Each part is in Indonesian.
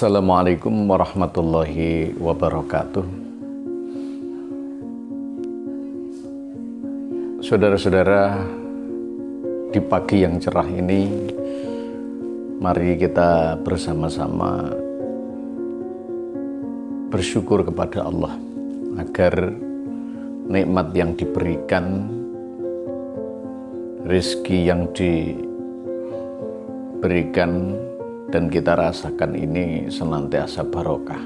Assalamualaikum warahmatullahi wabarakatuh. Saudara-saudara, di pagi yang cerah ini, mari kita bersama-sama bersyukur kepada Allah agar nikmat yang diberikan, rezeki yang diberikan dan kita rasakan ini senantiasa barokah.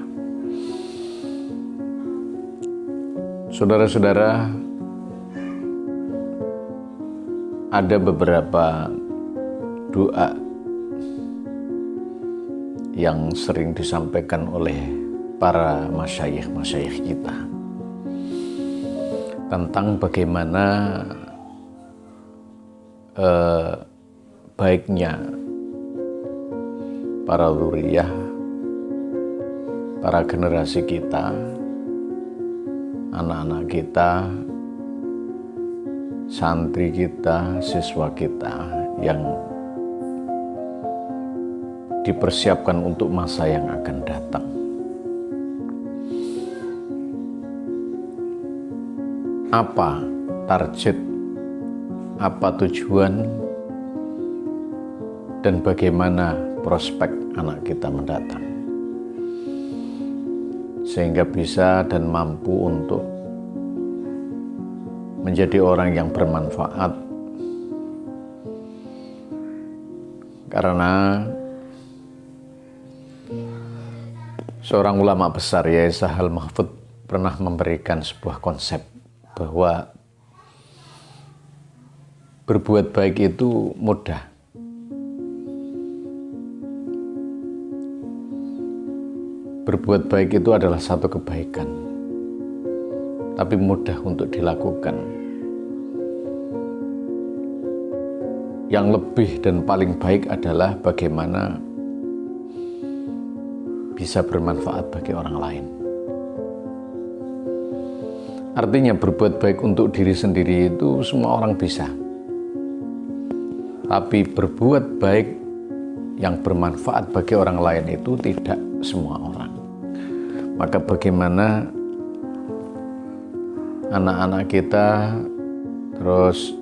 Saudara-saudara, ada beberapa doa yang sering disampaikan oleh para masyayikh kita tentang bagaimana baiknya para dzurriyyah, para generasi kita, anak-anak kita, santri kita, siswa kita yang dipersiapkan untuk masa yang akan datang. Apa target, apa tujuan, dan bagaimana prospek anak kita mendatang, sehingga bisa dan mampu untuk menjadi orang yang bermanfaat. Karena seorang ulama besar, Yai Sahal Mahfud, pernah memberikan sebuah konsep bahwa berbuat baik itu mudah. Berbuat baik itu adalah satu kebaikan, tapi mudah untuk dilakukan. Yang lebih dan paling baik adalah bagaimana bisa bermanfaat bagi orang lain. Artinya berbuat baik untuk diri sendiri itu semua orang bisa. Tapi berbuat baik yang bermanfaat bagi orang lain itu tidak semua orang. Maka bagaimana anak-anak kita, terus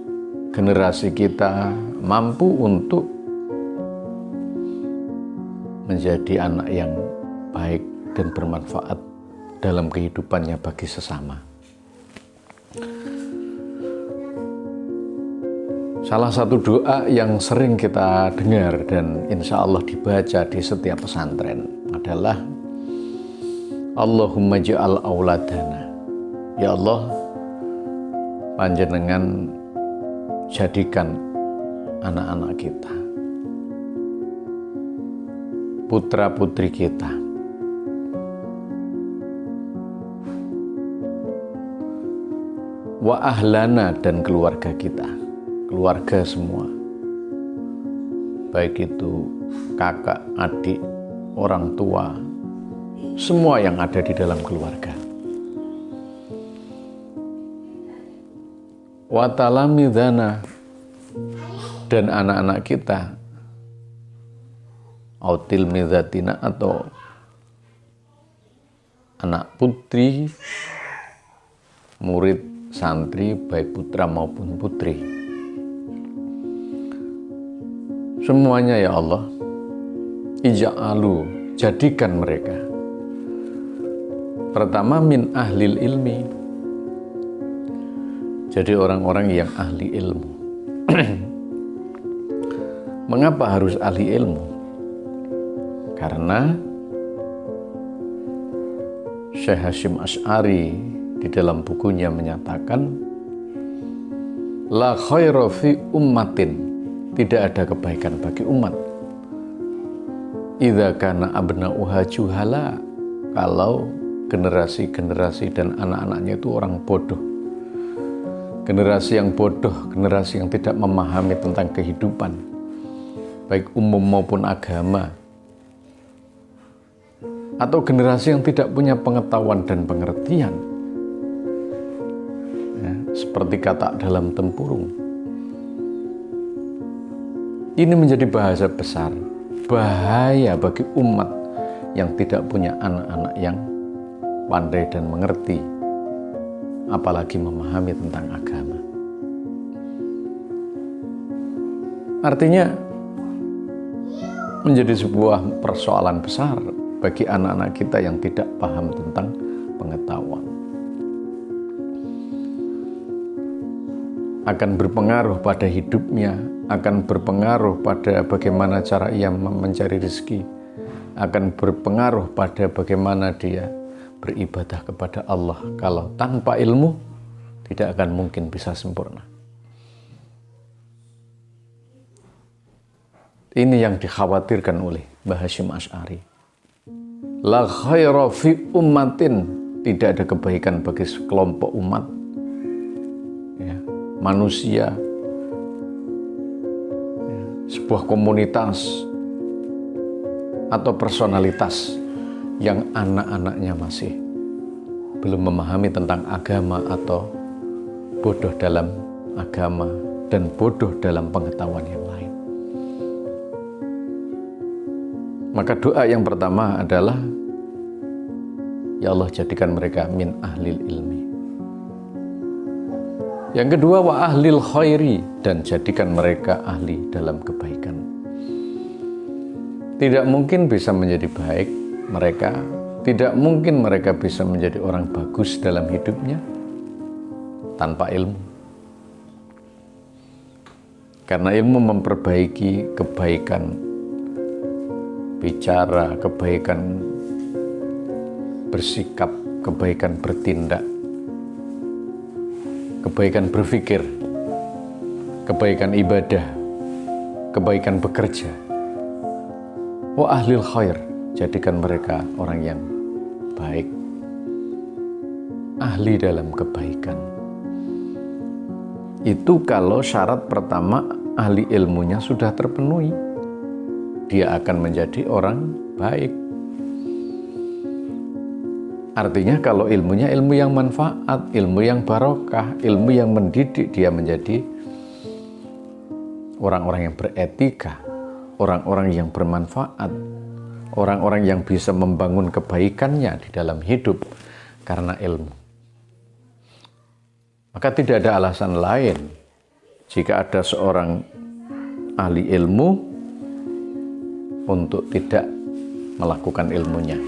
generasi kita mampu untuk menjadi anak yang baik dan bermanfaat dalam kehidupannya bagi sesama. Salah satu doa yang sering kita dengar dan insya Allah dibaca di setiap pesantren adalah Allahumma ja'al auladana. Ya Allah, panjenengan jadikan anak-anak kita, putra-putri kita, wa ahlana, dan keluarga kita, keluarga semua, baik itu kakak, adik, orang tua, semua yang ada di dalam keluarga. Wa talamidana, dan anak-anak kita, autil mizatina, atau anak putri, murid, santri, baik putra maupun putri. Semuanya ya Allah, ija'alu, jadikan mereka pertama min ahlil ilmi, jadi orang-orang yang ahli ilmu. Mengapa harus ahli ilmu? Karena Syekh Hasyim Asy'ari di dalam bukunya menyatakan, la khaira fi ummatin, tidak ada kebaikan bagi umat, idza kana abna'uha juhala, kalau generasi-generasi dan anak-anaknya itu orang bodoh. Generasi yang bodoh, generasi yang tidak memahami tentang kehidupan, baik umum maupun agama, atau generasi yang tidak punya pengetahuan dan pengertian, ya, seperti kata dalam tempurung. Ini menjadi bahasa besar, bahaya bagi umat yang tidak punya anak-anak yang pandai dan mengerti, apalagi memahami tentang agama. Artinya menjadi sebuah persoalan besar bagi anak-anak kita yang tidak paham tentang pengetahuan. Akan berpengaruh pada hidupnya, akan berpengaruh pada bagaimana cara ia mencari rezeki, akan berpengaruh pada bagaimana dia beribadah kepada Allah. Kalau tanpa ilmu, tidak akan mungkin bisa sempurna. Ini yang dikhawatirkan oleh Mbah Hasyim Asy'ari. La khaira fi ummatin, tidak ada kebaikan bagi sekelompok umat, ya, manusia, ya, sebuah komunitas atau personalitas yang anak-anaknya masih belum memahami tentang agama atau bodoh dalam agama dan bodoh dalam pengetahuan yang lain. Maka doa yang pertama adalah, ya Allah, jadikan mereka min ahlil ilmi. Yang kedua, wa ahlil khairi, dan jadikan mereka ahli dalam kebaikan. Tidak mungkin bisa menjadi baik mereka, tidak mungkin mereka bisa menjadi orang bagus dalam hidupnya tanpa ilmu. Karena ilmu memperbaiki kebaikan bicara, kebaikan bersikap, kebaikan bertindak, kebaikan berpikir, kebaikan ibadah, kebaikan bekerja. Wa ahlil khair, jadikan mereka orang yang baik, ahli dalam kebaikan. Itu kalau syarat pertama ahli ilmunya sudah terpenuhi, dia akan menjadi orang baik. Artinya kalau ilmunya ilmu yang manfaat, ilmu yang barokah, ilmu yang mendidik, dia menjadi orang-orang yang beretika, orang-orang yang bermanfaat, orang-orang yang bisa membangun kebaikannya di dalam hidup karena ilmu. Maka tidak ada alasan lain jika ada seorang ahli ilmu untuk tidak melakukan ilmunya.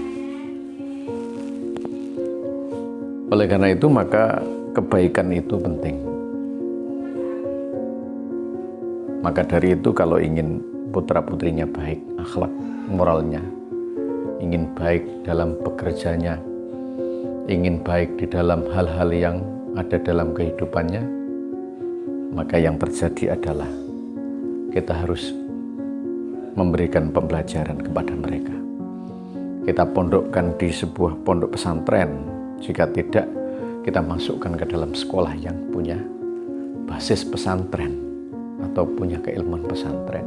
Oleh karena itu, maka kebaikan itu penting. Maka dari itu, kalau ingin putra-putrinya baik, akhlak moralnya, ingin baik dalam pekerjaannya, ingin baik di dalam hal-hal yang ada dalam kehidupannya, maka yang terjadi adalah kita harus memberikan pembelajaran kepada mereka. Kita pondokkan di sebuah pondok pesantren. Jika tidak, kita masukkan ke dalam sekolah yang punya basis pesantren atau punya keilmuan pesantren.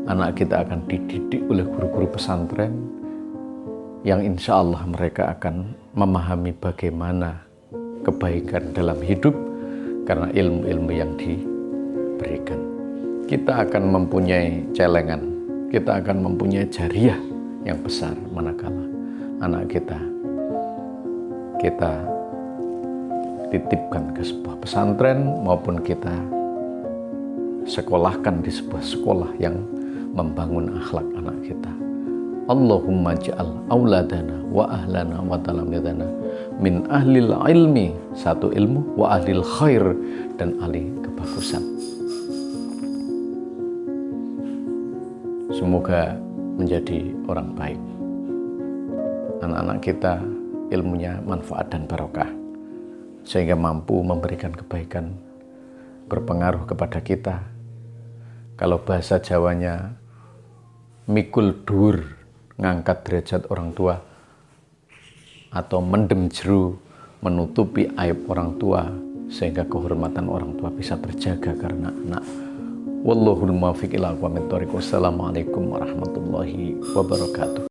Anak kita akan dididik oleh guru-guru pesantren yang insya Allah mereka akan memahami bagaimana kebaikan dalam hidup karena ilmu-ilmu yang diberikan. Kita akan mempunyai celengan, kita akan mempunyai jariah yang besar manakala anak kita titipkan ke sebuah pesantren maupun kita sekolahkan di sebuah sekolah yang membangun akhlak anak kita. Allahumma ja'al auladana wa ahlana wa talamidana min ahlil ilmi, satu ilmu, wa ahlil khair, dan ahli kebagusan. Semoga menjadi orang baik. Anak-anak kita ilmunya manfaat dan barokah, sehingga mampu memberikan kebaikan, berpengaruh kepada kita. Kalau bahasa Jawanya, mikul dur, ngangkat derajat orang tua, atau mendem jeru, menutupi aib orang tua, sehingga kehormatan orang tua bisa terjaga karena anak. Wallahul muwaffiq ila aqwamit thoriq. Wassalamualaikum warahmatullahi wabarakatuh.